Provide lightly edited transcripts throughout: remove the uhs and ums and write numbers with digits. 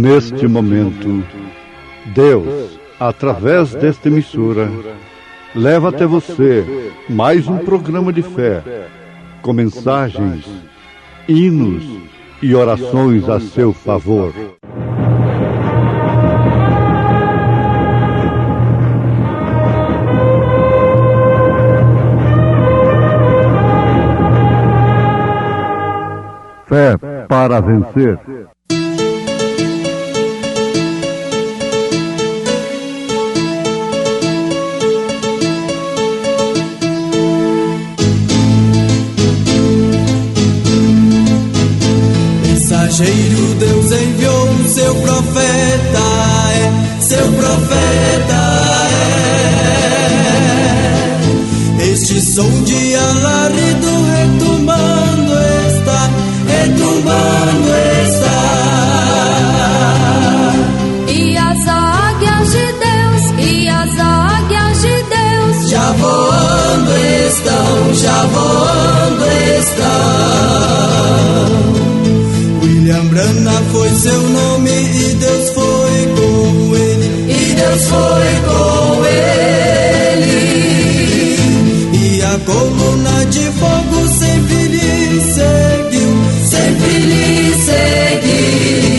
Neste momento, Deus, através desta emissora, leva até você mais um programa de fé, com mensagens, hinos e orações a seu favor. Fé para vencer. Mensageiro, Deus enviou seu profeta, seu profeta é. Este som de alarido retumbando está, retumbando está. E as águias de Deus, e as águias de Deus, já voando estão, já voando estão. William Branham foi seu nome e Deus foi com ele, e Deus foi com ele. E a coluna de fogo sempre lhe seguiu, sempre lhe seguiu.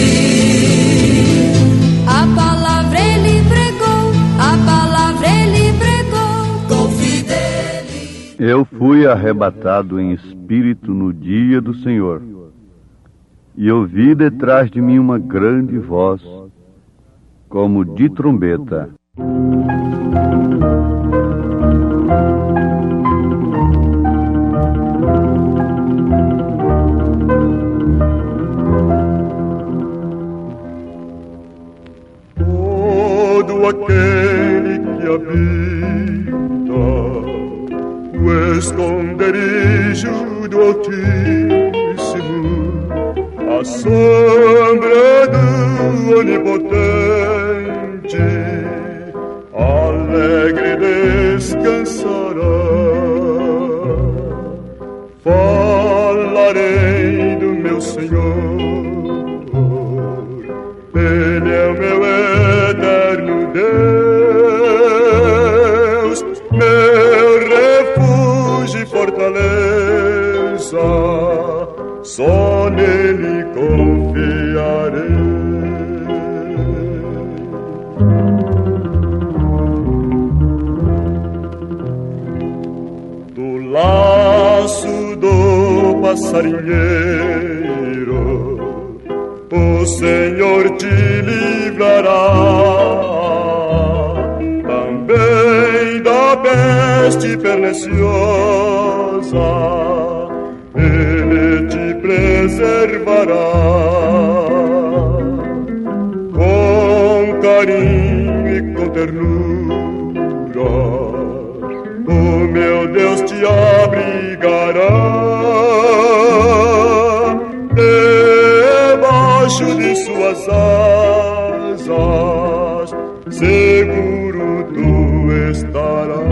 a palavra ele pregou, a palavra ele pregou com fidelidade. Eu fui arrebatado em espírito no dia do Senhor, e ouvi detrás de mim uma grande voz, como de trombeta. Todo aquele que habita no esconderijo do Altíssimo, a sombra do Onipotente, alegre descansará. Falarei do meu Senhor, Ele é o meu eterno Deus, meu refúgio e fortaleza, só nele confiarei. Do laço do passarinheiro o Senhor te livrará, também da peste perniciosa Ele te preservará. Com carinho e com ternura o meu Deus te abrigará, debaixo de suas asas seguro tu estarás.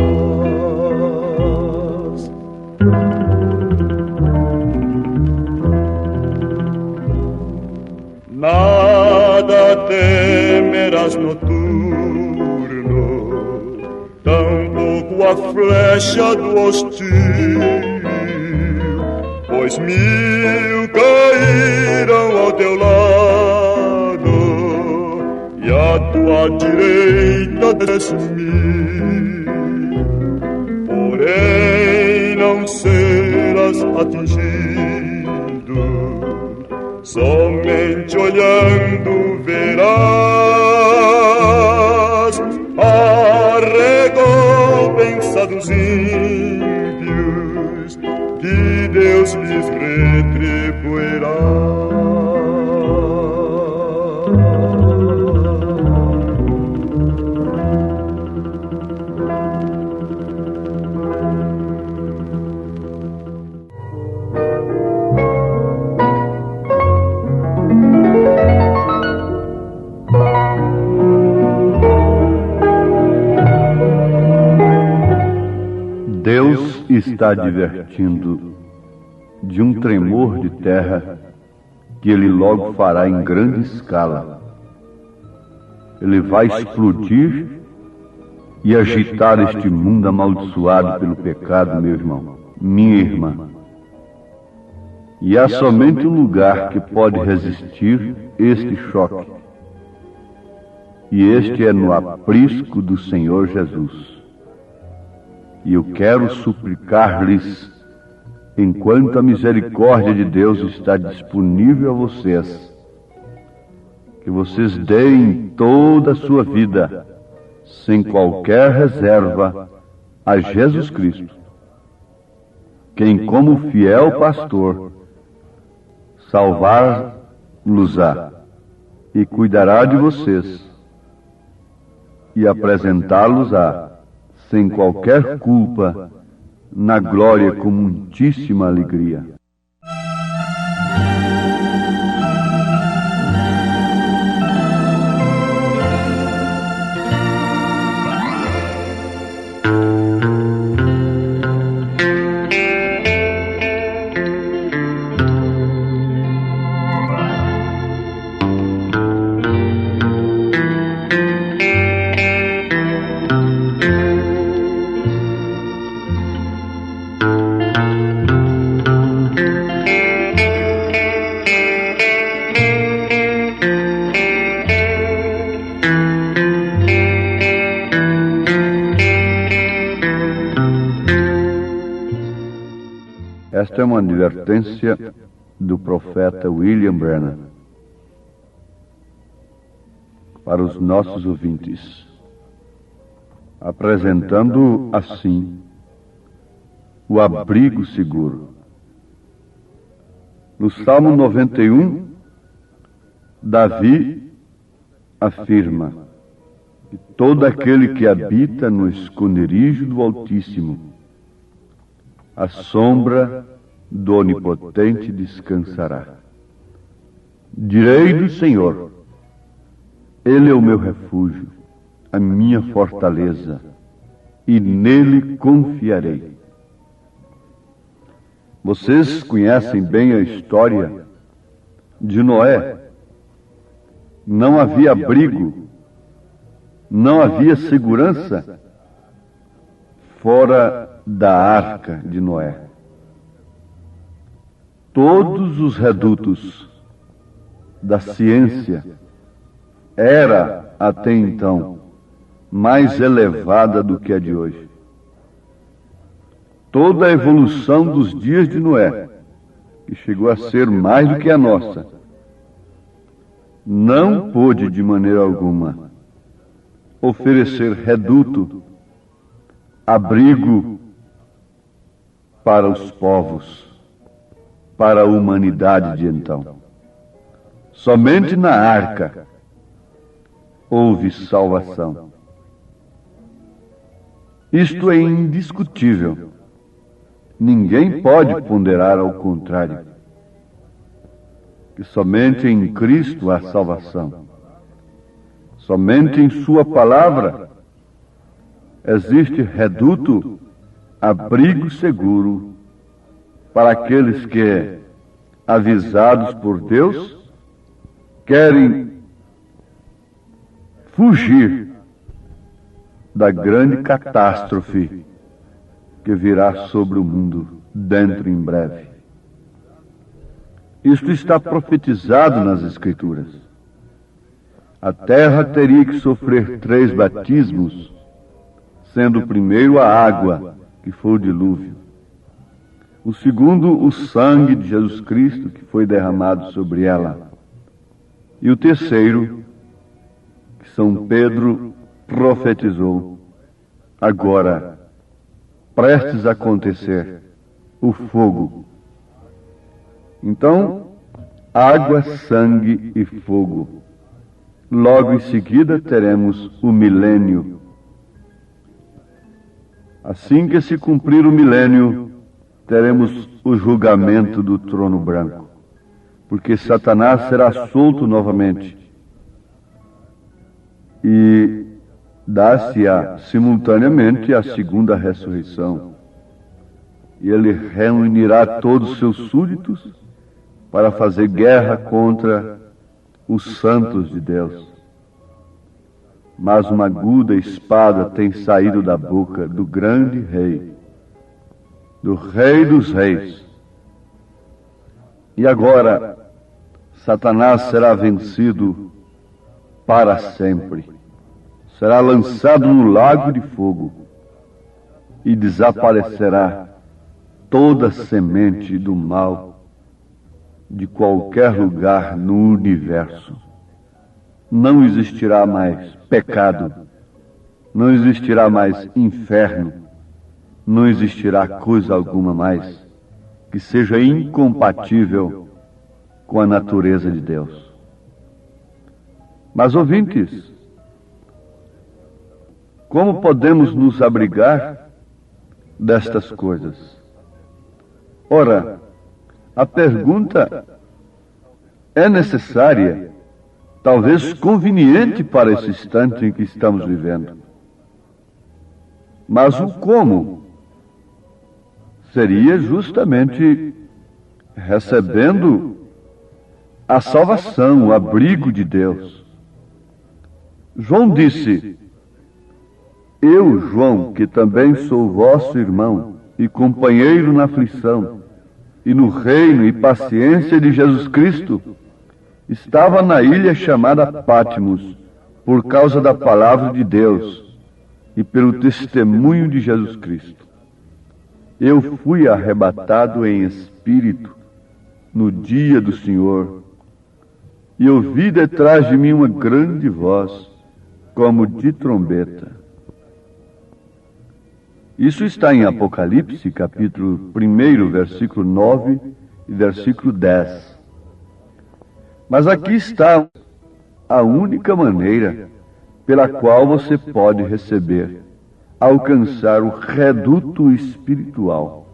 Nada temerás noturno, tampouco a flecha do hostil, pois 1000 cairão ao teu lado e à tua direita 10.000, porém não serás atingido, somente olhando verás a recompensa dos ímpios, que Deus lhes retribuirá. Deus está advertindo de um tremor de terra que ele logo fará em grande escala ele vai explodir e agitar este mundo amaldiçoado pelo pecado, meu irmão, minha irmã. E há somente um lugar que pode resistir este choque. E este é no aprisco do Senhor Jesus. E eu quero suplicar-lhes, enquanto a misericórdia de Deus está disponível a vocês, que vocês deem toda a sua vida, sem qualquer reserva, a Jesus Cristo, quem, como fiel pastor, salvar-los-á e cuidará de vocês e apresentá-los-á sem qualquer culpa na glória com muitíssima alegria. Esta é uma advertência do profeta William Branham para os nossos ouvintes, apresentando assim o abrigo seguro. No Salmo 91, Davi afirma que todo aquele que habita no esconderijo do Altíssimo, à sombra do Onipotente descansará. Direi do Senhor, Ele é o meu refúgio, a minha fortaleza, e nele confiarei. Vocês conhecem bem a história de Noé. Não havia abrigo, não havia segurança fora da arca de Noé. Todos os redutos da ciência era, até então, mais elevada do que a de hoje. Toda a evolução dos dias de Noé, que chegou a ser mais do que a nossa, não pôde de maneira alguma oferecer reduto, abrigo para os povos, para a humanidade de então. Somente na arca houve salvação. Isto é indiscutível. Ninguém pode ponderar ao contrário. Que somente em Cristo há salvação. Somente em Sua palavra existe reduto, abrigo seguro para aqueles que, avisados por Deus, querem fugir da grande catástrofe que virá sobre o mundo dentro em breve. Isto está profetizado nas Escrituras. A terra teria que sofrer 3 batismos, sendo o primeiro a água, que foi o dilúvio. O segundo, o sangue de Jesus Cristo, que foi derramado sobre ela. E o terceiro, que São Pedro profetizou, agora, prestes a acontecer, o fogo. Então, água, sangue e fogo. Logo em seguida teremos o milênio. Assim que se cumprir o milênio, teremos o julgamento do trono branco, porque Satanás será solto novamente e dar-se-á simultaneamente a segunda ressurreição. E ele reunirá todos os seus súditos para fazer guerra contra os santos de Deus. mas uma aguda espada tem saído da boca do grande rei, do Rei dos Reis. E agora, Satanás será vencido para sempre. Será lançado no lago de fogo e desaparecerá toda semente do mal de qualquer lugar no universo. Não existirá mais pecado, não existirá mais inferno, não existirá coisa alguma mais que seja incompatível com a natureza de Deus. Mas, ouvintes, como podemos nos abrigar destas coisas? Ora, a pergunta é necessária, talvez conveniente para esse instante em que estamos vivendo. Mas o como seria justamente recebendo a salvação, o abrigo de Deus. João disse: eu, João, que também sou vosso irmão e companheiro na aflição e no reino e paciência de Jesus Cristo, estava na ilha chamada Patmos por causa da palavra de Deus e pelo testemunho de Jesus Cristo. Eu fui arrebatado em espírito no dia do Senhor e ouvi detrás de mim uma grande voz, como de trombeta. Isso está em Apocalipse, capítulo 1, versículo 9 e versículo 10. Mas aqui está a única maneira pela qual você pode receber, alcançar o reduto espiritual.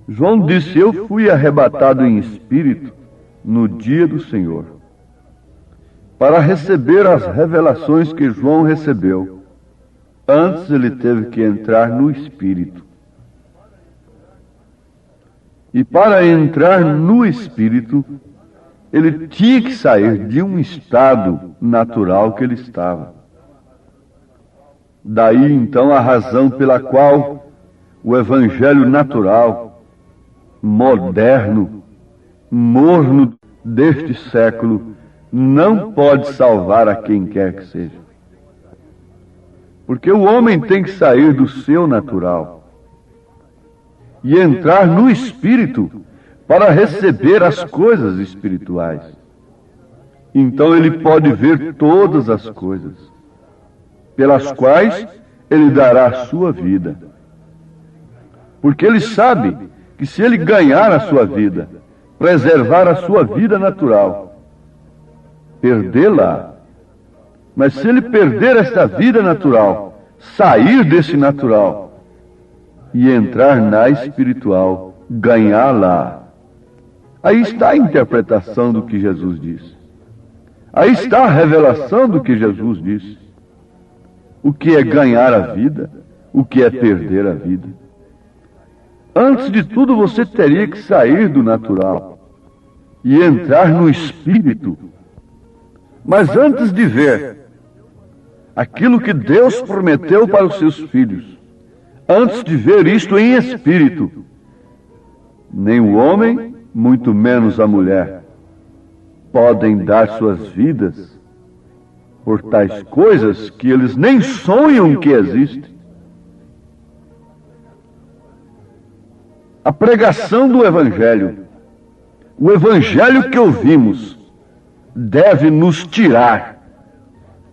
João disse: eu fui arrebatado em espírito no dia do Senhor, para receber as revelações que João recebeu. Antes ele teve que entrar no Espírito. E para entrar no Espírito, ele tinha que sair de um estado natural que ele estava. Daí então a razão pela qual o evangelho natural, moderno, morno deste século, não pode salvar a quem quer que seja. Porque o homem tem que sair do seu natural e entrar no Espírito para receber as coisas espirituais. Então ele pode ver todas as coisas, pelas quais ele dará a sua vida. Porque ele sabe que se ele ganhar a sua vida, preservar a sua vida natural, perdê-la. Mas se ele perder esta vida natural, sair desse natural e entrar na espiritual, ganhá-la, aí está a interpretação do que Jesus disse. Aí está a revelação do que Jesus disse. O que é ganhar a vida, o que é perder a vida. Antes de tudo, você teria que sair do natural e entrar no espírito. Mas antes de ver aquilo que Deus prometeu para os seus filhos, antes de ver isto em espírito, nem o homem, muito menos a mulher, podem dar suas vidas por tais coisas que eles nem sonham que existem. A pregação do Evangelho, o Evangelho que ouvimos, deve nos tirar.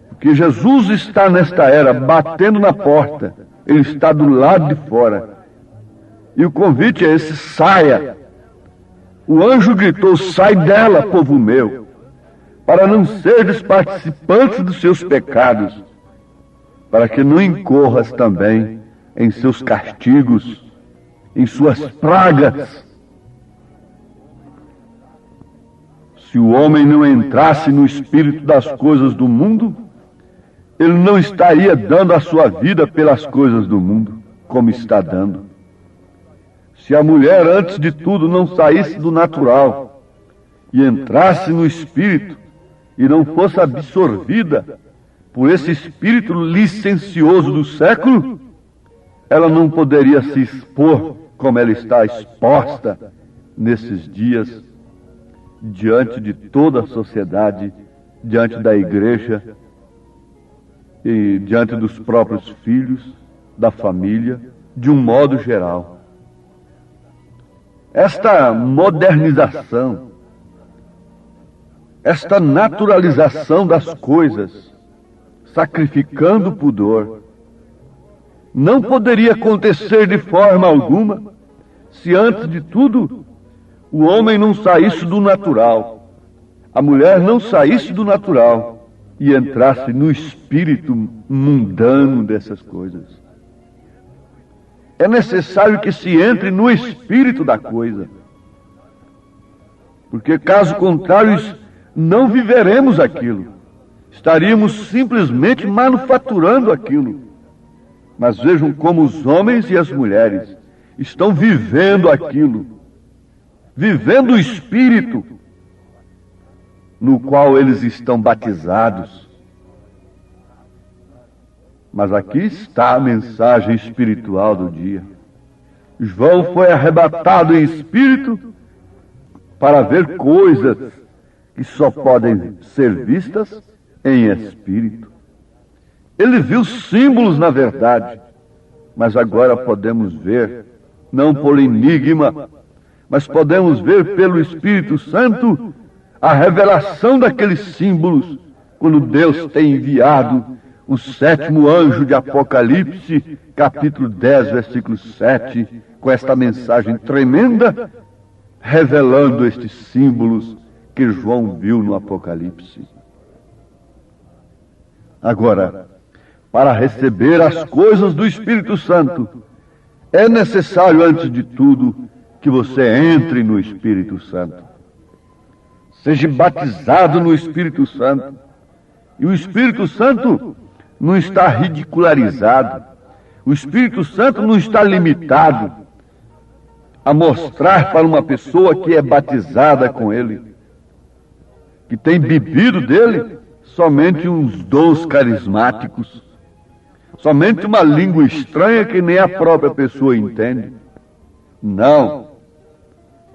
Porque Jesus está nesta era batendo na porta, ele está do lado de fora. E o convite é esse: saia. O anjo gritou: sai dela, povo meu, para não seres participantes dos seus pecados, para que não incorras também em seus castigos, em suas pragas. Se o homem não entrasse no espírito das coisas do mundo, ele não estaria dando a sua vida pelas coisas do mundo, como está dando. Se a mulher, antes de tudo, não saísse do natural e entrasse no espírito e não fosse absorvida por esse espírito licencioso do século, ela não poderia se expor como ela está exposta nesses dias, diante de toda a sociedade, diante da igreja e diante dos próprios filhos, da família, de um modo geral. Esta modernização, esta naturalização das coisas, sacrificando o pudor, não poderia acontecer de forma alguma se, antes de tudo, o homem não saísse do natural, a mulher não saísse do natural e entrasse no espírito mundano dessas coisas. É necessário que se entre no espírito da coisa, porque caso contrário não viveremos aquilo. Estaríamos simplesmente manufaturando aquilo. Mas vejam como os homens e as mulheres estão vivendo aquilo, vivendo o espírito no qual eles estão batizados. Mas aqui está a mensagem espiritual do dia. João foi arrebatado em espírito para ver coisas que só podem ser vistas em espírito. Ele viu símbolos na verdade, mas agora podemos ver, não por enigma, mas podemos ver pelo Espírito Santo a revelação daqueles símbolos, quando Deus tem enviado o 7º anjo de Apocalipse, capítulo 10, versículo 7, com esta mensagem tremenda, revelando estes símbolos que João viu no Apocalipse. Agora, para receber as coisas do Espírito Santo, é necessário, antes de tudo, que você entre no Espírito Santo. Seja batizado no Espírito Santo. E o Espírito Santo não está ridicularizado. O Espírito Santo não está limitado a mostrar para uma pessoa que é batizada com ele, que tem bebido dele, somente uns dons carismáticos, somente uma língua estranha que nem a própria pessoa entende. Não.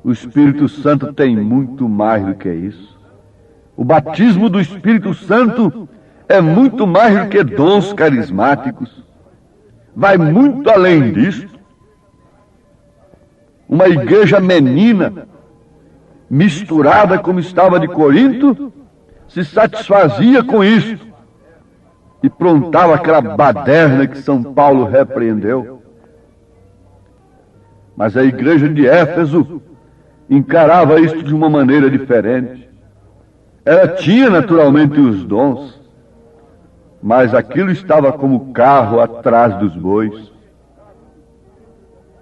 O Espírito Santo tem muito mais do que isso. O batismo do Espírito Santo é muito mais do que dons carismáticos. Vai muito além disso. Uma igreja menina, misturada como estava de Corinto, se satisfazia com isso e prontava aquela baderna que São Paulo repreendeu. Mas a igreja de Éfeso encarava isso de uma maneira diferente. Ela tinha naturalmente os dons, mas aquilo estava como carro atrás dos bois.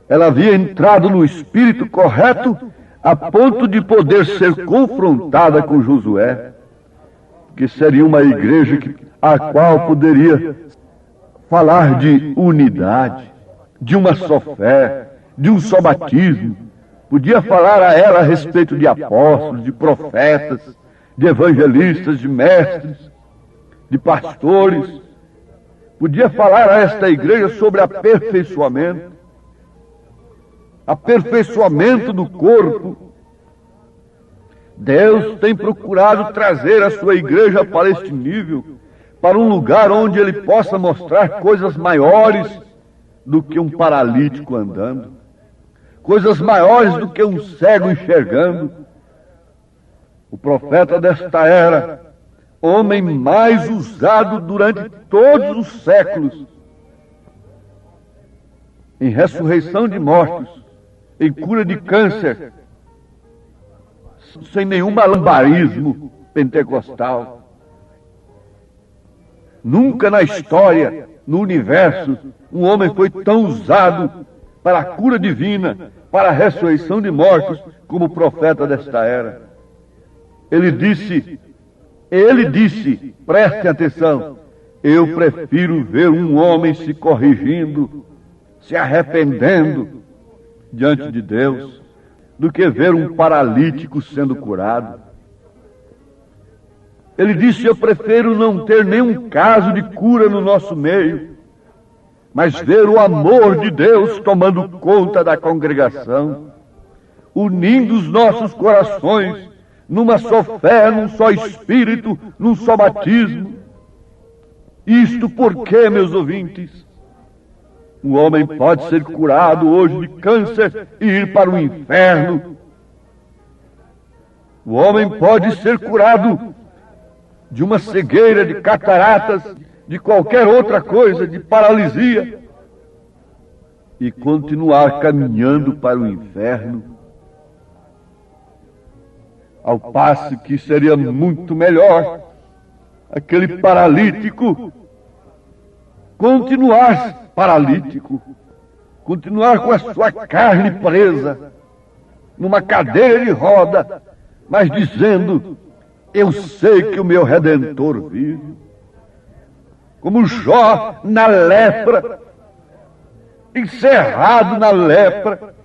Ela havia entrado no espírito correto a ponto de poder ser confrontada com Josué, que seria uma igreja a qual poderia falar de unidade, de uma só fé, de um só batismo. Podia falar a ela a respeito de apóstolos, de profetas, de evangelistas, de mestres, de pastores. Podia falar a esta igreja sobre aperfeiçoamento do corpo. Deus tem procurado trazer a sua igreja para este nível, para um lugar onde ele possa mostrar coisas maiores do que um paralítico andando, coisas maiores do que um cego enxergando. O profeta desta era, homem mais usado durante todos os séculos, em ressurreição de mortos, em cura de câncer, sem nenhum malabarismo pentecostal. Nunca na história, no universo, um homem foi tão usado para a cura divina, para a ressurreição de mortos, como o profeta desta era. Ele disse, prestem atenção, eu prefiro ver um homem se corrigindo, se arrependendo diante de Deus, do que ver um paralítico sendo curado. Ele disse: eu prefiro não ter nenhum caso de cura no nosso meio, mas ver o amor de Deus tomando conta da congregação, unindo os nossos corações numa só fé, num só espírito, num só batismo. Isto porque, meus ouvintes, um homem pode ser curado hoje de câncer e ir para o inferno. O homem pode ser curado de uma cegueira, de cataratas, de qualquer outra coisa, de paralisia, e continuar caminhando para o inferno, ao passo que seria muito melhor aquele paralítico continuar paralítico, continuar com a sua carne presa numa cadeira de roda, mas dizendo: eu sei que o meu Redentor vive. Como Jó na lepra, encerrado na lepra,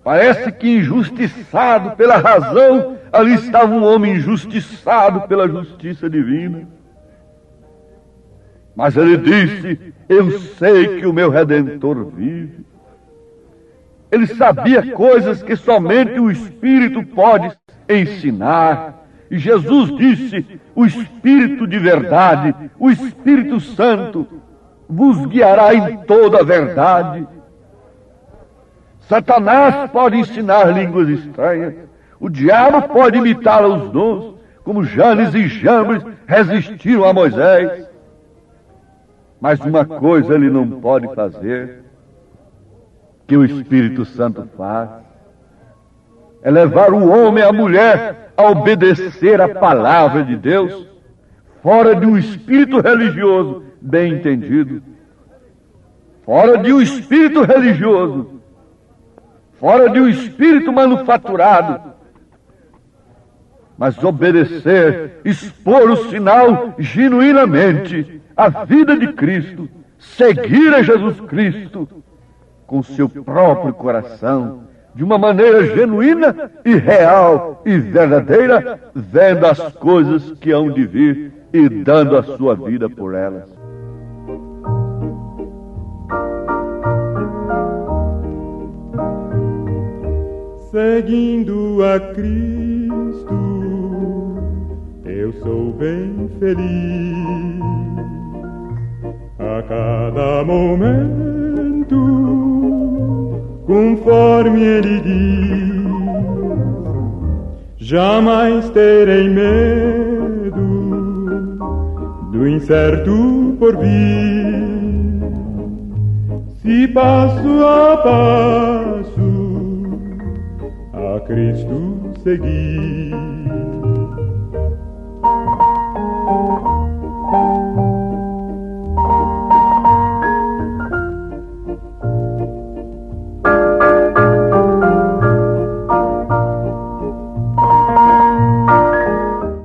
parece que injustiçado pela razão, ali estava um homem injustiçado pela justiça divina. Mas ele disse: eu sei que o meu Redentor vive. Ele sabia coisas que somente o Espírito pode ensinar. E Jesus disse: o Espírito de verdade, o Espírito Santo, vos guiará em toda a verdade. Satanás pode ensinar línguas estranhas, o diabo pode imitar os dons, como Janes e Jambres resistiram a Moisés. Mas uma coisa ele não pode fazer, que o Espírito Santo faz, é levar o homem e a mulher a obedecer a palavra de Deus, fora de um espírito religioso bem entendido, fora de um espírito religioso, fora de um espírito manufaturado, mas obedecer, expor o sinal genuinamente, a vida de Cristo, seguir a Jesus Cristo com seu próprio coração, de uma maneira genuína e real e verdadeira, vendo as coisas que hão de vir e dando a sua vida por elas. Seguindo a Cristo, eu sou bem feliz. A cada momento, conforme Ele diz, jamais terei medo do incerto porvir. Se passo a passo a Cristo seguir.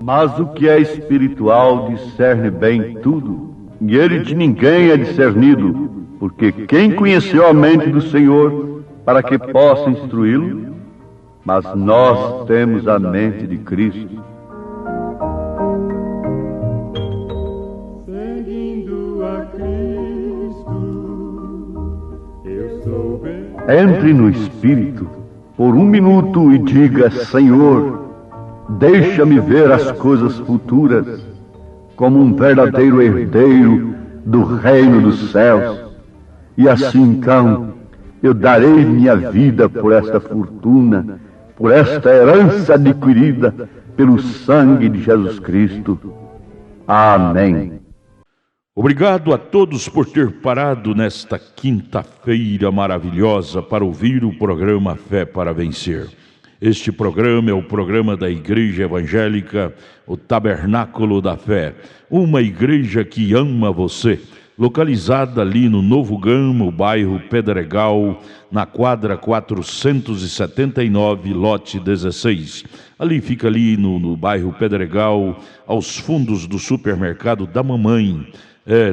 Mas o que é espiritual discerne bem tudo, e ele de ninguém é discernido, porque quem conheceu a mente do Senhor para que possa instruí-lo? Mas nós temos a mente de Cristo. Seguindo a Cristo, eu sou bem. Entre no Espírito por um minuto e diga: Senhor, deixa-me ver as coisas futuras como um verdadeiro herdeiro do reino dos céus. E assim então eu darei minha vida por esta fortuna, por esta herança adquirida pelo sangue de Jesus Cristo. Amém. Obrigado a todos por ter parado nesta quinta-feira maravilhosa para ouvir o programa Fé para Vencer. Este programa é o programa da Igreja Evangélica, o Tabernáculo da Fé, uma igreja que ama você, localizada ali no Novo Gama, o bairro Pedregal, na quadra 479, lote 16. Ali fica ali no bairro Pedregal, aos fundos do supermercado da mamãe.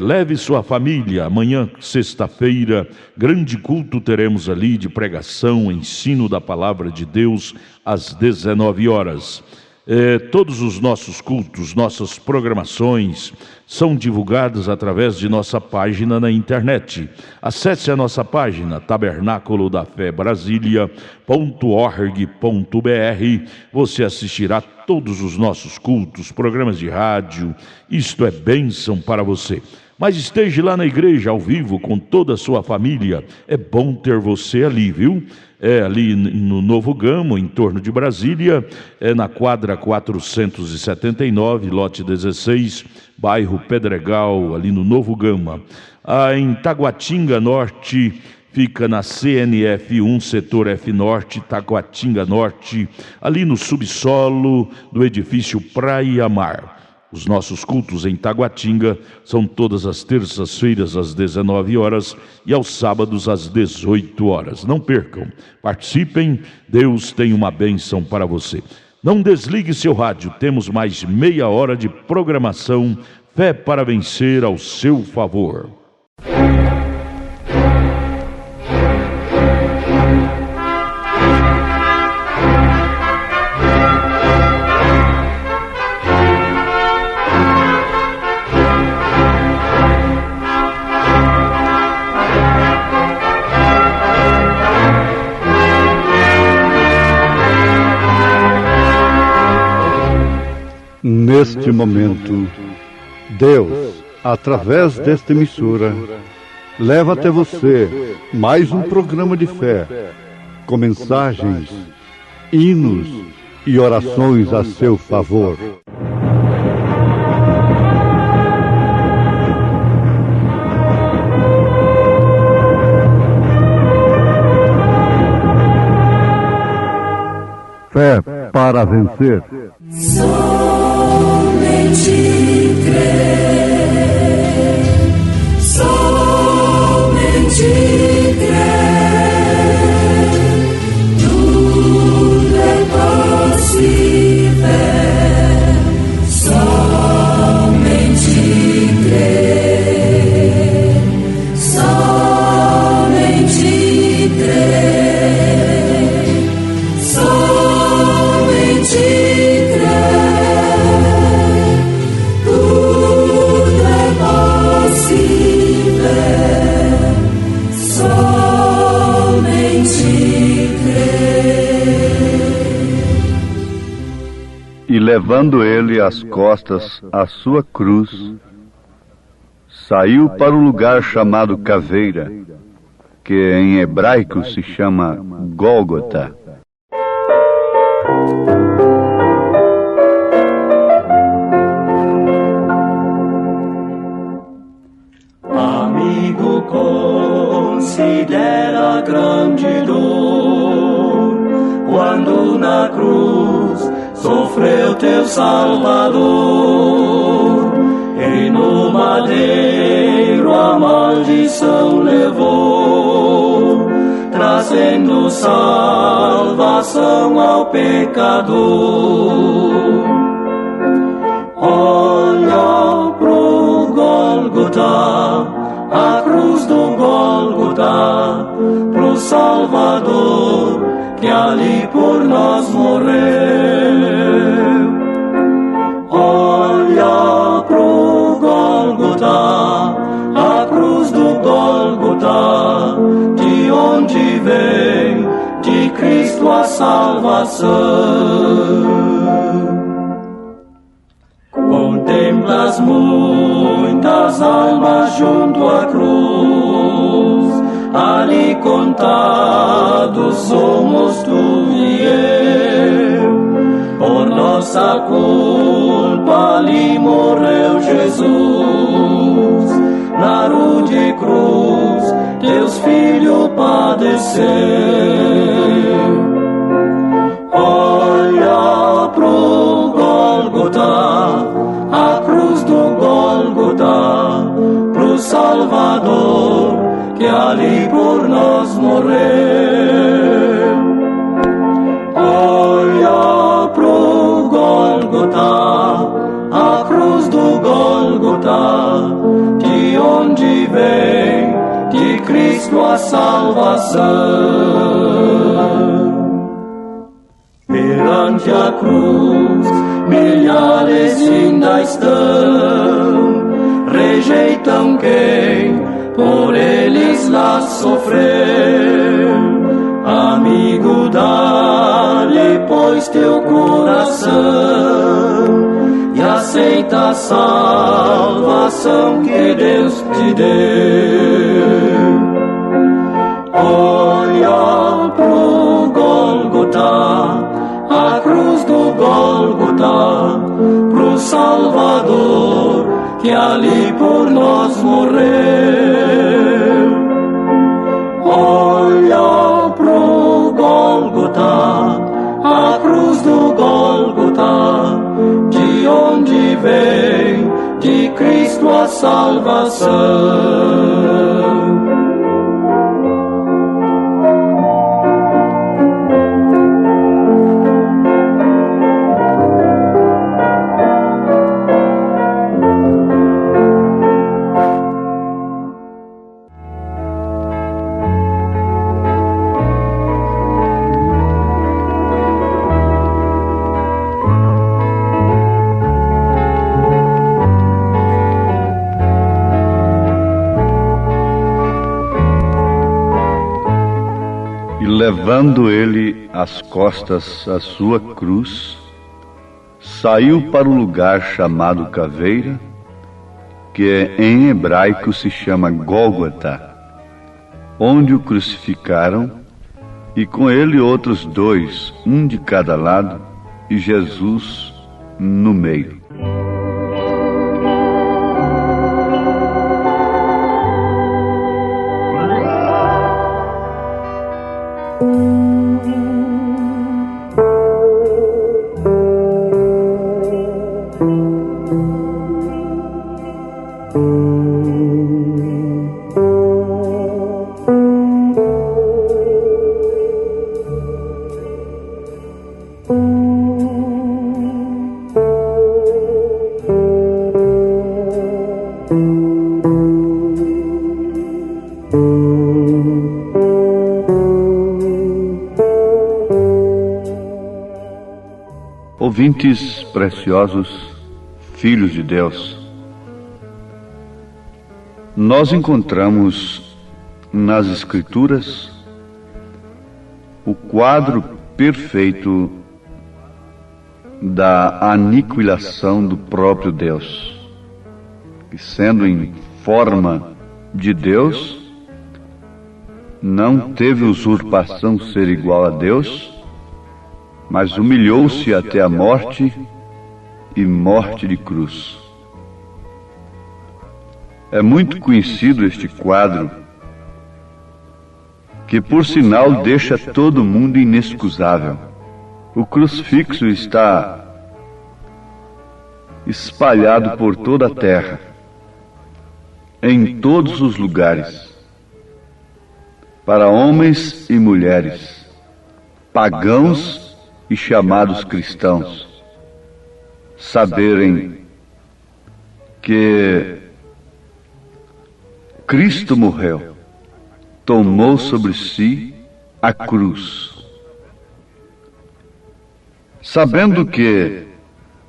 Leve sua família. Amanhã, sexta-feira, grande culto teremos ali de pregação, ensino da palavra de Deus às 19 horas. Todos os nossos cultos, nossas programações são divulgadas através de nossa página na internet. Acesse a nossa página tabernaculodafebrasilia.org.br. Você assistirá todos os nossos cultos, programas de rádio. Isto é bênção para você. Mas esteja lá na igreja ao vivo com toda a sua família. É bom ter você ali, viu? Ali no Novo Gama, em torno de Brasília, na quadra 479, lote 16, bairro Pedregal, ali no Novo Gama. Em Taguatinga Norte, fica na CNF 1, setor F Norte, Taguatinga Norte, ali no subsolo do edifício Praia Mar. Os nossos cultos em Taguatinga são todas as terças-feiras às 19 horas e aos sábados às 18 horas. Não percam, participem, Deus tem uma bênção para você. Não desligue seu rádio, temos mais meia hora de programação, Fé para Vencer ao seu favor. Neste momento, Deus, através desta emissora, leva até você mais um programa de fé, com mensagens, hinos e orações a seu favor. Fé para vencer. Somente crer, somente crer, tudo é possível, somente crer, somente crer, somente E levando ele às costas a sua cruz, saiu para o lugar chamado Caveira, que em hebraico se chama Gólgota. Amigo, considera grande dor quando na cruz sofreu teu Salvador, e no madeiro a maldição levou, trazendo salvação ao pecador. Olha pro Gólgota, a cruz do Gólgota, pro Salvador que ali por nós morreu. Olha pro Gólgota, a cruz do Gólgota, de onde vem de Cristo a salvação. Contemplas muitas almas junto à cruz, ali contados somos tu e eu. Por nossa culpa ali morreu Jesus, na rude cruz Deus Filho padeceu. Olha pro Gólgota, a cruz do Gólgota, pro Salvador que ali por nós morreu. Olha pro Gólgota, a cruz do Gólgota, de onde vem de Cristo a salvação. perante a cruz, milhares ainda estão, rejeitam quem por eles lá sofreu. Amigo, dá-lhe, pois, teu coração e aceita a salvação que Deus te deu. Olha pro Gólgota, a cruz do Gólgota, pro Salvador que ali por nós morreu. Olha pro Gólgota, a cruz do Gólgota, de onde vem de Cristo a salvação. Levando ele às costas a sua cruz, saiu para o lugar chamado Caveira, que em hebraico se chama Gólgota, onde o crucificaram, e com ele outros dois, um de cada lado, e Jesus no meio. Ouvintes preciosos, filhos de Deus, nós encontramos nas Escrituras o quadro perfeito da aniquilação do próprio Deus, que, sendo em forma de Deus, não teve usurpação ser igual a Deus, mas humilhou-se até a morte e morte de cruz. É muito conhecido este quadro, que por sinal deixa todo mundo inexcusável. O crucifixo está espalhado por toda a terra, em todos os lugares, para homens e mulheres, pagãos e chamados cristãos, saberem que Cristo morreu, tomou sobre si a cruz, sabendo que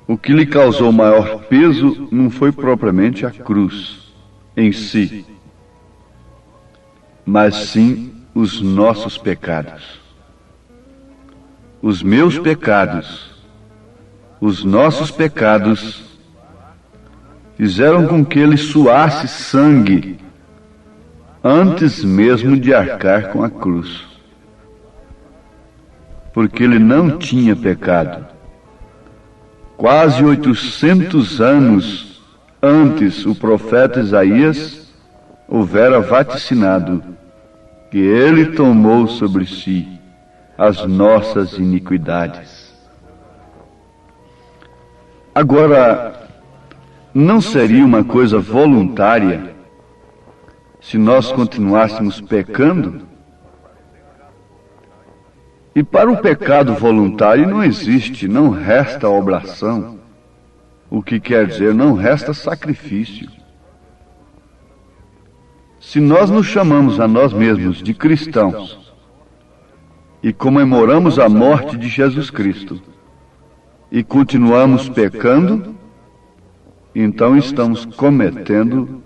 o que lhe causou maior peso não foi propriamente a cruz em si, mas sim os nossos pecados. Os meus pecados, os nossos pecados, fizeram com que ele suasse sangue antes mesmo de arcar com a cruz. Porque ele não tinha pecado. Quase 800 anos antes, o profeta Isaías houvera vaticinado que ele tomou sobre si as nossas iniquidades. Agora, não seria uma coisa voluntária se nós continuássemos pecando? E para o pecado voluntário não existe, não resta oblação, o que quer dizer não resta sacrifício. Se nós nos chamamos a nós mesmos de cristãos, e comemoramos a morte de Jesus Cristo e continuamos pecando, então estamos cometendo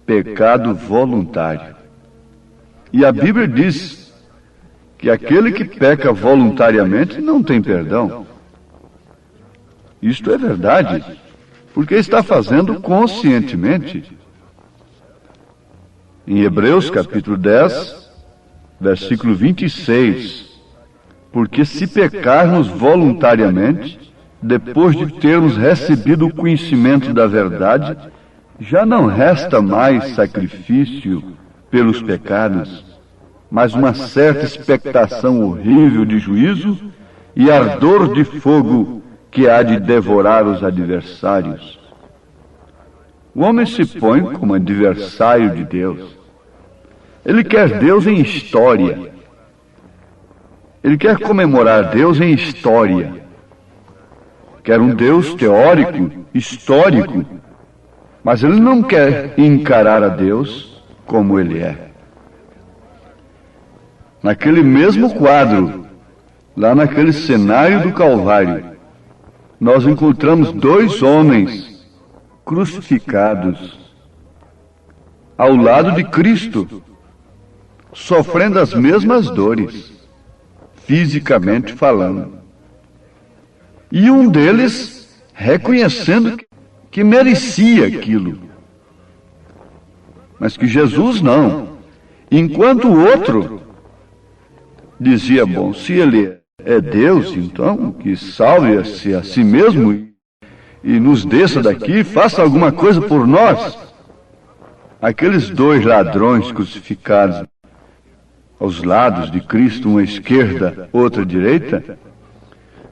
pecado voluntário. E a Bíblia diz que aquele que peca voluntariamente não tem perdão. Isto é verdade, porque está fazendo conscientemente. Em Hebreus capítulo 10, versículo 26, porque se pecarmos voluntariamente, depois de termos recebido o conhecimento da verdade, já não resta mais sacrifício pelos pecados, mas uma certa expectação horrível de juízo e ardor de fogo que há de devorar os adversários. O homem se põe como adversário de Deus. Ele quer Deus em história. Ele quer comemorar Deus em história. Quer um Deus teórico, histórico, mas ele não quer encarar a Deus como ele é. Naquele mesmo quadro, lá naquele cenário do Calvário, nós encontramos dois homens crucificados ao lado de Cristo, sofrendo as mesmas dores, fisicamente falando. E um deles reconhecendo que merecia aquilo, mas que Jesus não. Enquanto o outro dizia, bom, se ele é Deus, então que salve-se a si mesmo e nos desça daqui, faça alguma coisa por nós. Aqueles dois ladrões crucificados aos lados de Cristo, uma à esquerda, outra à direita,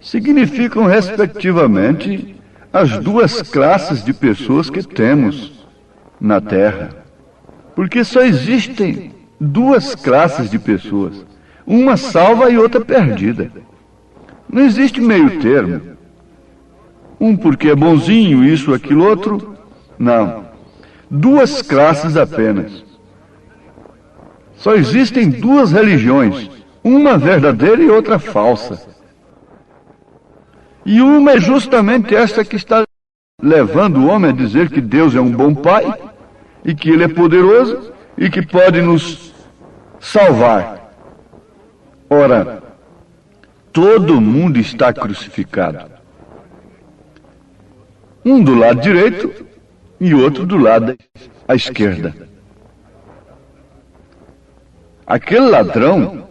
significam, respectivamente, as duas classes de pessoas que temos na Terra. Porque só existem duas classes de pessoas, uma salva e outra perdida. Não existe meio termo. Um porque é bonzinho, isso, aquilo, outro. Não. Duas classes apenas. Só existem duas religiões, uma verdadeira e outra falsa. E uma é justamente esta que está levando o homem a dizer que Deus é um bom pai, e que Ele é poderoso, e que pode nos salvar. Ora, todo mundo está crucificado. Um do lado direito e outro do lado à esquerda. Aquele ladrão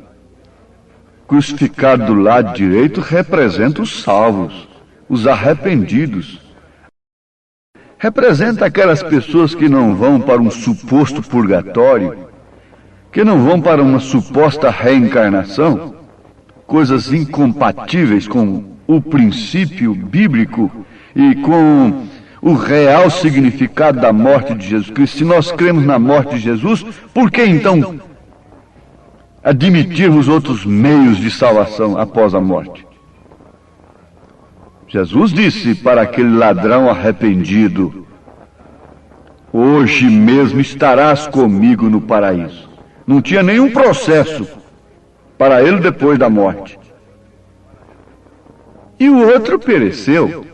crucificado do lado direito representa os salvos, os arrependidos. Representa aquelas pessoas que não vão para um suposto purgatório, que não vão para uma suposta reencarnação, coisas incompatíveis com o princípio bíblico e com o real significado da morte de Jesus Cristo. Se nós cremos na morte de Jesus, por que então admitirmos outros meios de salvação após a morte? Jesus disse para aquele ladrão arrependido, hoje mesmo estarás comigo no paraíso. Não tinha nenhum processo para ele depois da morte. E o outro pereceu.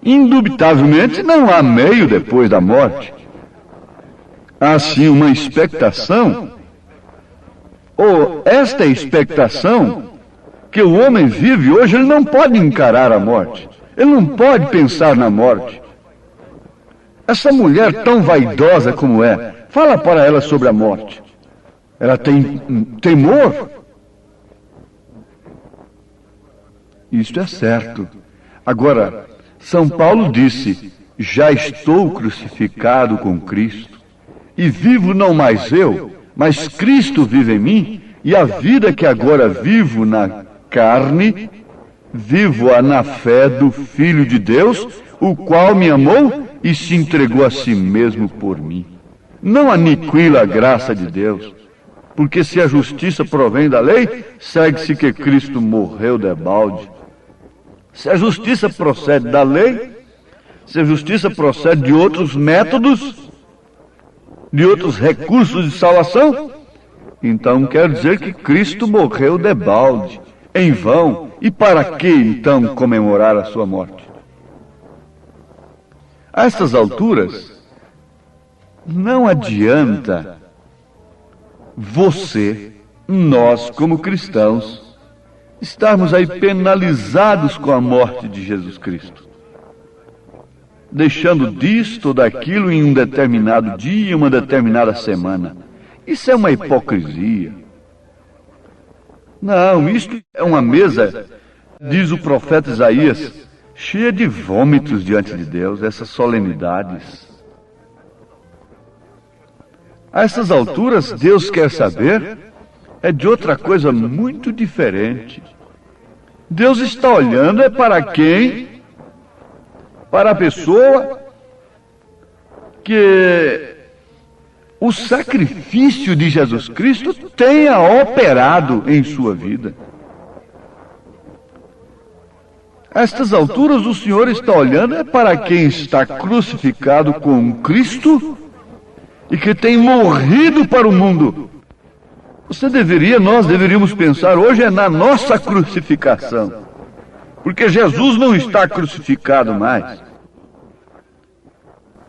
Indubitavelmente não há meio depois da morte. Há sim uma expectação, ou esta expectação que o homem vive hoje. Ele não pode encarar a morte, ele não pode pensar na morte. Essa mulher tão vaidosa como é, fala para ela sobre a morte. Ela tem temor. Isto é certo. Agora, São Paulo disse, já estou crucificado com Cristo, e vivo não mais eu, mas Cristo vive em mim, e a vida que agora vivo na carne, vivo-a na fé do Filho de Deus, o qual me amou e se entregou a si mesmo por mim. Não aniquila a graça de Deus, porque se a justiça provém da lei, segue-se que Cristo morreu debalde. Se a justiça procede da lei, se a justiça procede de outros métodos, de outros recursos de salvação, Então quer dizer que Cristo morreu debalde, em vão. E para que então comemorar a sua morte? A estas alturas, não adianta você, nós como cristãos, estarmos aí penalizados com a morte de Jesus Cristo, deixando disto ou daquilo em um determinado dia, uma determinada semana. Isso é uma hipocrisia. Não, isto é uma mesa, diz o profeta Isaías, cheia de vômitos diante de Deus, essas solenidades. A essas alturas, Deus quer saber é de outra coisa muito diferente. Deus está olhando é para quem? Para a pessoa que o sacrifício de Jesus Cristo tenha operado em sua vida. A estas alturas, o Senhor está olhando é para quem está crucificado com Cristo e que tem morrido para o mundo. Nós deveríamos pensar hoje é na nossa crucificação, porque Jesus não está crucificado mais.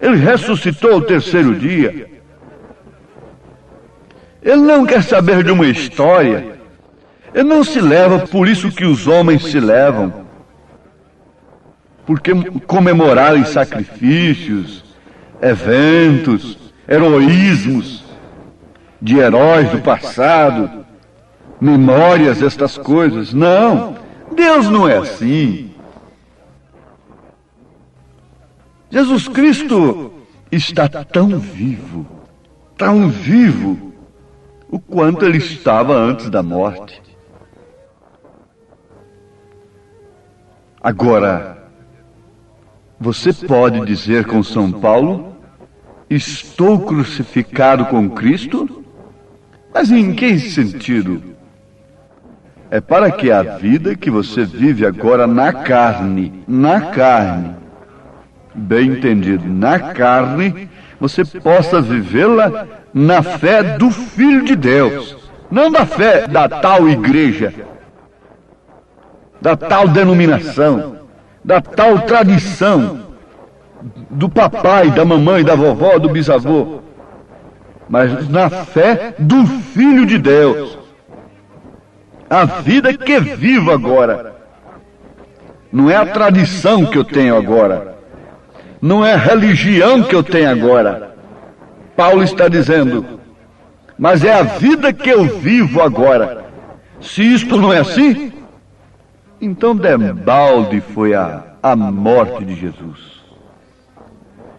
Ele ressuscitou ao terceiro dia. Ele não quer saber de uma história. Ele não se leva por isso que os homens se levam, porque comemorarem sacrifícios, eventos, heroísmos de heróis do passado, memórias destas coisas. Não, Deus não é assim. Jesus Cristo está tão vivo, o quanto ele estava antes da morte. Agora, você pode dizer com São Paulo, estou crucificado com Cristo? Mas em que sentido? É para que a vida que você vive agora na carne, bem entendido, na carne, você possa vivê-la na fé do Filho de Deus, não da fé da tal igreja, da tal denominação, da tal tradição, do papai, da mamãe, da vovó, do bisavô, mas na fé do Filho de Deus. A vida que vivo agora. Não é a tradição que eu tenho agora. Não é a religião que eu tenho agora. Paulo está dizendo, mas é a vida que eu vivo agora. Se isto não é assim, então debalde foi a morte de Jesus.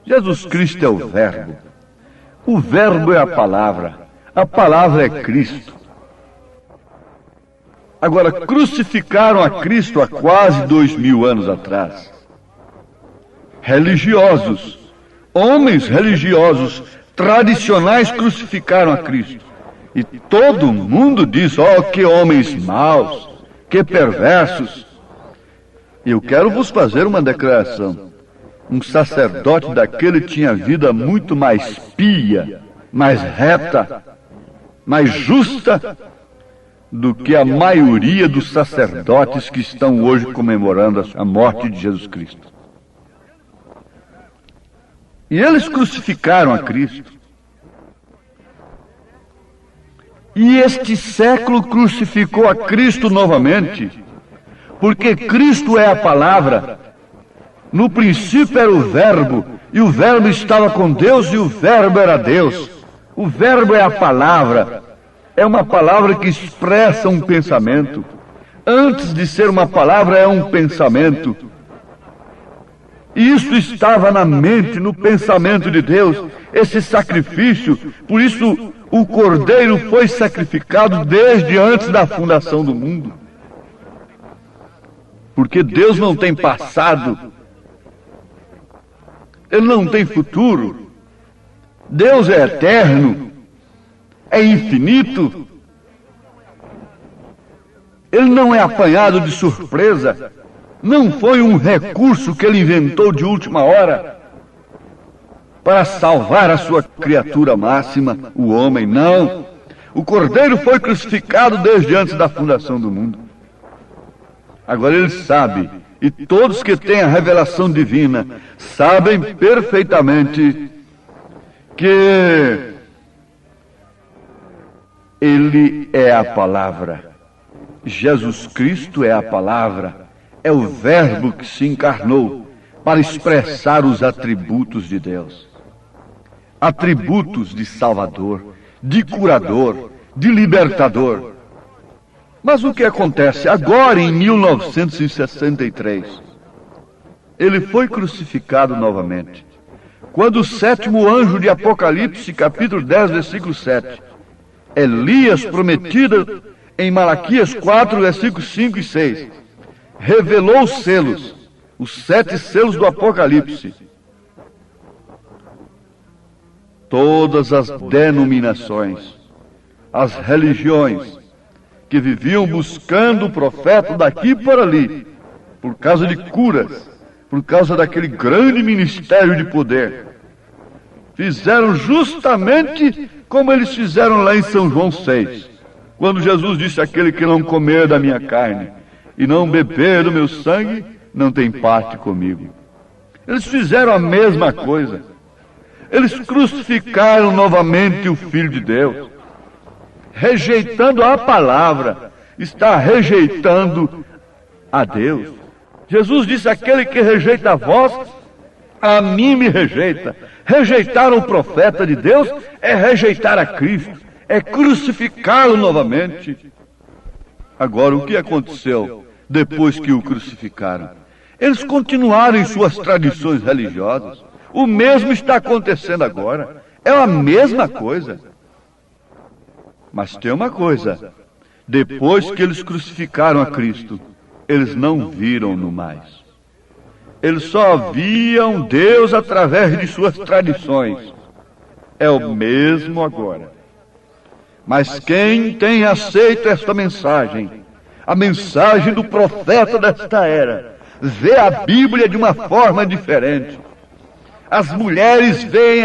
Jesus Cristo é o Verbo. O Verbo é a palavra é Cristo. Agora, crucificaram a Cristo há quase 2000 anos atrás. Religiosos, homens religiosos, tradicionais crucificaram a Cristo. E todo mundo diz, que homens maus, que perversos. E eu quero vos fazer uma declaração. Um sacerdote daquele tinha vida muito mais pia, mais reta, mais justa do que a maioria dos sacerdotes que estão hoje comemorando a morte de Jesus Cristo. E eles crucificaram a Cristo. E este século crucificou a Cristo novamente, porque Cristo é a palavra. No princípio era o Verbo, e o Verbo estava com Deus, e o Verbo era Deus. O Verbo é a palavra. É uma palavra que expressa um pensamento. Antes de ser uma palavra, é um pensamento. E isso estava na mente, no pensamento de Deus, esse sacrifício. Por isso, o Cordeiro foi sacrificado desde antes da fundação do mundo. Porque Deus não tem passado. Ele não tem futuro. Deus é eterno, é infinito. Ele não é apanhado de surpresa. Não foi um recurso que ele inventou de última hora para salvar a sua criatura máxima, o homem. Não. O Cordeiro foi crucificado desde antes da fundação do mundo. Agora ele sabe, e todos que têm a revelação divina sabem perfeitamente que ele é a palavra. Jesus Cristo é a palavra, é o Verbo que se encarnou para expressar os atributos de Deus. Atributos de Salvador, de curador, de libertador. Mas o que acontece agora em 1963? Ele foi crucificado novamente. Quando o sétimo anjo de Apocalipse, capítulo 10, versículo 7, Elias, prometido em Malaquias 4, versículos 5 e 6, revelou os selos, os 7 selos do Apocalipse. Todas as denominações, as religiões que viviam buscando o profeta daqui para ali, por causa de curas, por causa daquele grande ministério de poder, fizeram justamente como eles fizeram lá em São João 6, quando Jesus disse: aquele que não comer da minha carne e não beber do meu sangue, não tem parte comigo. Eles fizeram a mesma coisa. Eles crucificaram novamente o Filho de Deus, rejeitando a palavra, está rejeitando a Deus. Jesus disse: aquele que rejeita a vós, a mim me rejeita. Rejeitar o profeta de Deus é rejeitar a Cristo, é crucificá-lo novamente. Agora, o que aconteceu depois que o crucificaram? Eles continuaram em suas tradições religiosas. O mesmo está acontecendo agora. É a mesma coisa. Mas tem uma coisa: depois que eles crucificaram a Cristo, eles não viram-no mais. Eles só viam Deus através de suas tradições. É o mesmo agora. Mas quem tem aceito esta mensagem, a mensagem do profeta desta era, vê a Bíblia de uma forma diferente. As mulheres veem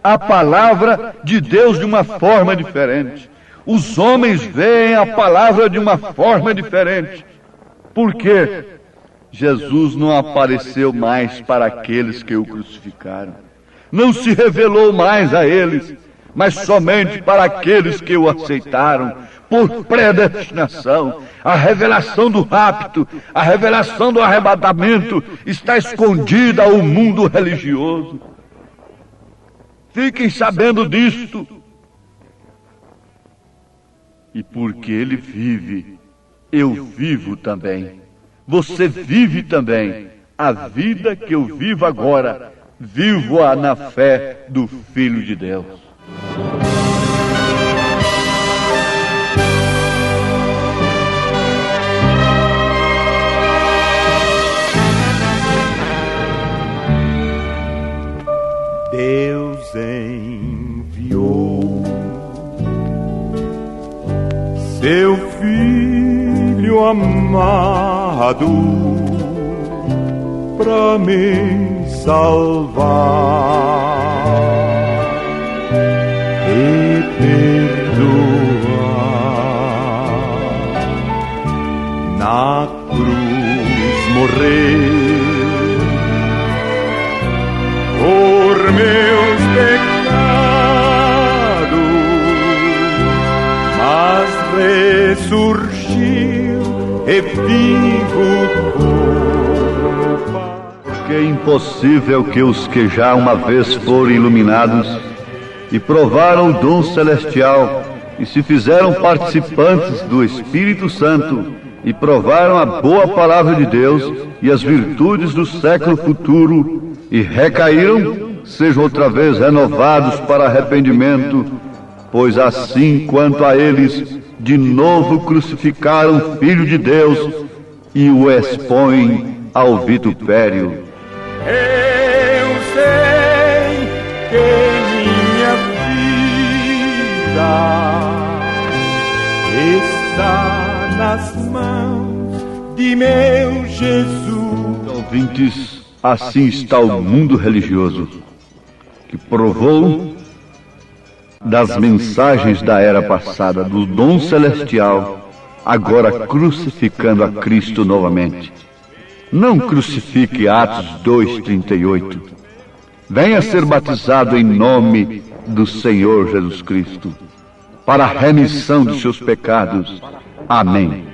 a palavra de Deus de uma forma diferente. Os homens veem a palavra de uma forma diferente. Por quê? Jesus não apareceu mais para aqueles que o crucificaram. Não se revelou mais a eles, mas somente para aqueles que o aceitaram por predestinação. A revelação do rapto, a revelação do arrebatamento está escondida ao mundo religioso. Fiquem sabendo disto. E porque ele vive, eu vivo também. Você vive também. A vida que eu vivo agora, vivo-a na fé do Filho de Deus. Deus enviou seu Filho amado pra me salvar e perdoar. Na cruz morreu por meus pecados, mas ressurgiu e vivo como Pai. Porque é impossível que os que já uma vez foram iluminados e provaram o dom celestial e se fizeram participantes do Espírito Santo e provaram a boa palavra de Deus e as virtudes do século futuro e recaíram, sejam outra vez renovados para arrependimento, pois assim quanto a eles, de novo crucificaram o Filho de Deus e o expõem ao vitupério. Eu sei que minha vida está nas mãos de meu Jesus. Ouvintes, assim está o mundo religioso, que provou das mensagens da era passada, do dom celestial, agora crucificando a Cristo novamente. Não crucifique Atos 2:38. Venha ser batizado em nome do Senhor Jesus Cristo, para a remissão dos seus pecados. Amém.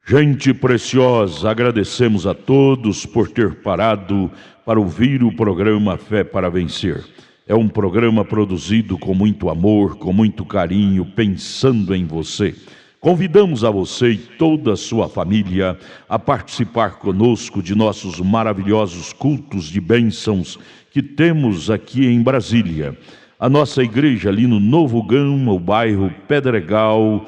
Gente preciosa, agradecemos a todos por ter parado para ouvir o programa Fé para Vencer. É um programa produzido com muito amor, com muito carinho, pensando em você. Convidamos a você e toda a sua família a participar conosco de nossos maravilhosos cultos de bênçãos que temos aqui em Brasília. A nossa igreja ali no Novo Gama, o bairro Pedregal,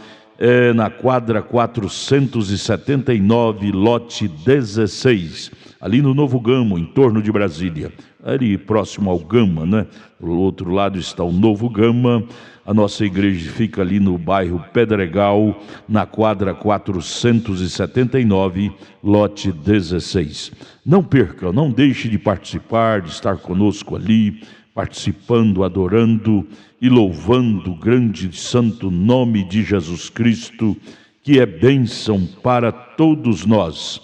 na quadra 479, lote 16, ali no Novo Gama, em torno de Brasília, ali próximo ao Gama, né? Do outro lado está o Novo Gama. A nossa igreja fica ali no bairro Pedregal, na quadra 479, lote 16. Não perca, não deixe de participar, de estar conosco ali, participando, adorando e louvando o grande e santo nome de Jesus Cristo, que é bênção para todos nós.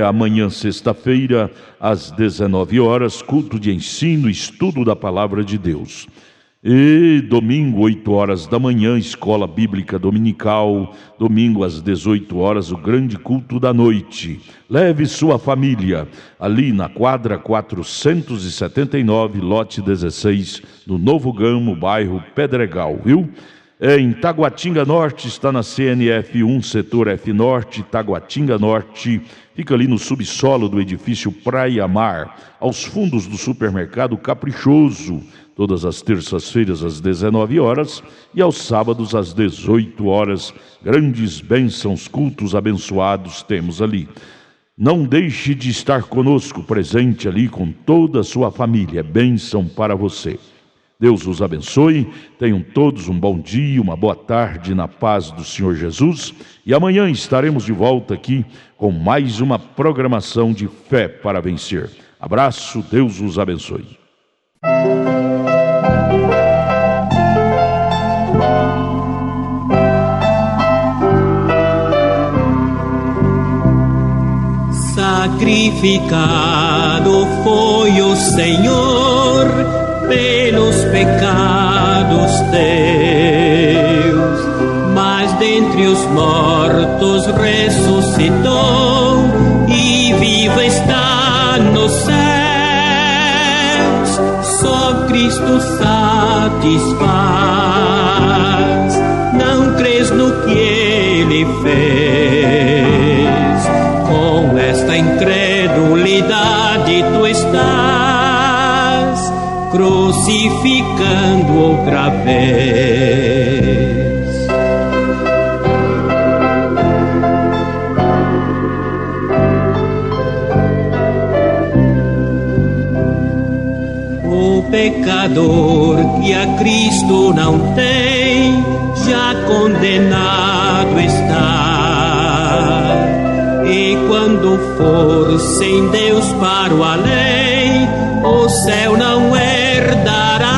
Amanhã, sexta-feira, às 19 horas, culto de ensino e estudo da Palavra de Deus. E domingo, 8 horas da manhã, escola bíblica dominical. Domingo, às 18 horas, o grande culto da noite. Leve sua família ali na quadra 479, lote 16, no Novo Gama, bairro Pedregal, viu? Em Taguatinga Norte, está na CNF 1, setor F Norte, Taguatinga Norte. Fica ali no subsolo do edifício Praia Mar, aos fundos do supermercado Caprichoso. Todas as terças-feiras às 19 horas e aos sábados às 18 horas. Grandes bênçãos, cultos abençoados temos ali. Não deixe de estar conosco, presente ali com toda a sua família. É bênção para você. Deus os abençoe. Tenham todos um bom dia, uma boa tarde na paz do Senhor Jesus. E amanhã estaremos de volta aqui com mais uma programação de Fé para Vencer. Abraço, Deus os abençoe. Sacrificado foi o Senhor pelos pecados teus, mas dentre os mortos ressuscitou e vivo está nos céus. Só Cristo satisfaz. Não crês no que Ele fez? Com esta incredulidade tu estás crucificando outra vez. O pecador que a Cristo não tem, já condenado está. E quando for sem Deus para o além, o céu não herdará.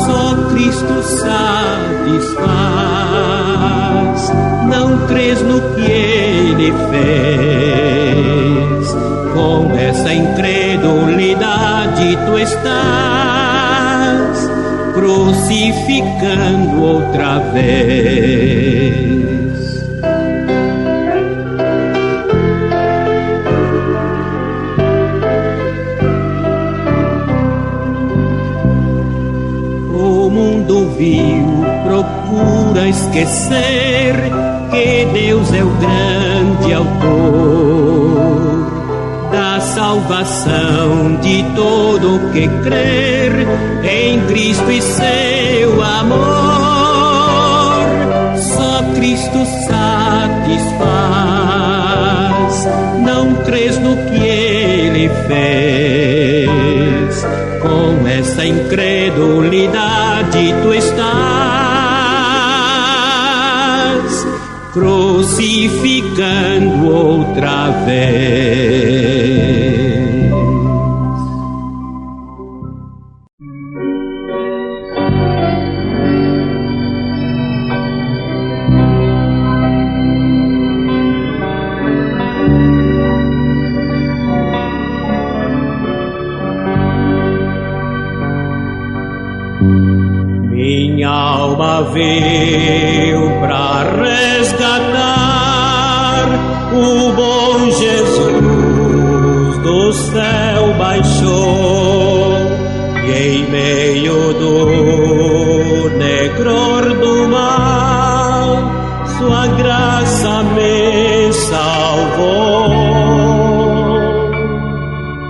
Só Cristo satisfaz. Não crês no que Ele fez? Com essa incredulidade tu estás crucificando outra vez. Procura esquecer que Deus é o grande autor da salvação de todo que crer em Cristo e seu amor. Só Cristo satisfaz. Não crês no que Ele fez? Com essa incredulidade tu estás crucificando outra vez. Minha alma veio pra resgatar, o bom Jesus do céu baixou, e em meio do negror do mar, sua graça me salvou.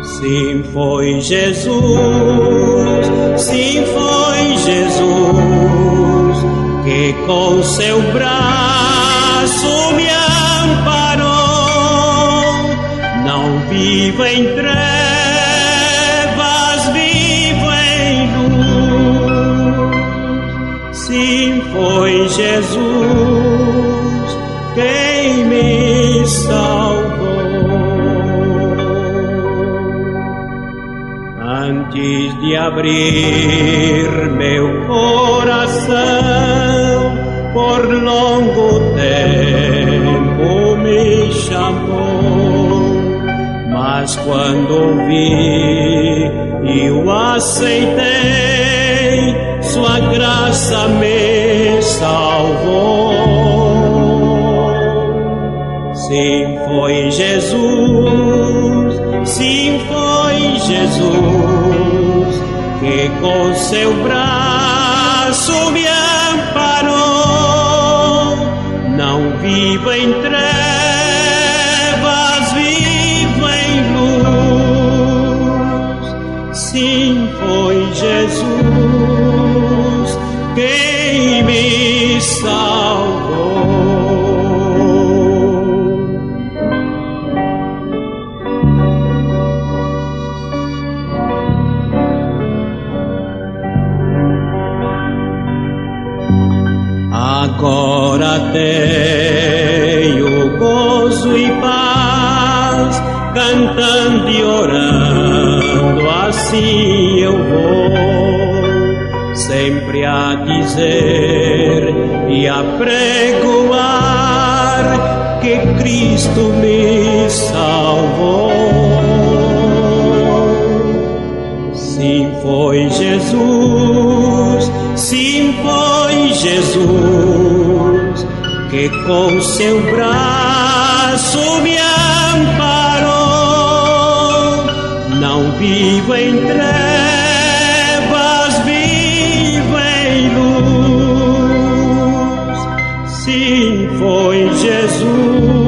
Sim, foi Jesus, sim, foi Jesus, que com seu braço me amparou. Não vivo em trevas, vivo em luz. Sim, foi Jesus quem me salvou. Antes de abrir meu coração, por longo tempo me chamou, mas quando ouvi eu aceitei, sua graça me salvou. Sim, foi Jesus, sim, foi Jesus, que com seu braço me amparou. Não vivo em trevas, vivo em luz. Sim, foi Jesus quem me salvou. Agora tenho gozo e paz, cantando e orando, assim eu vou, sempre a dizer e a pregoar que Cristo me salvou. Sim, foi Jesus, sim, foi Jesus, que com seu braço me amparou. Não vivo em trevas, vivo em luz. Sim, foi Jesus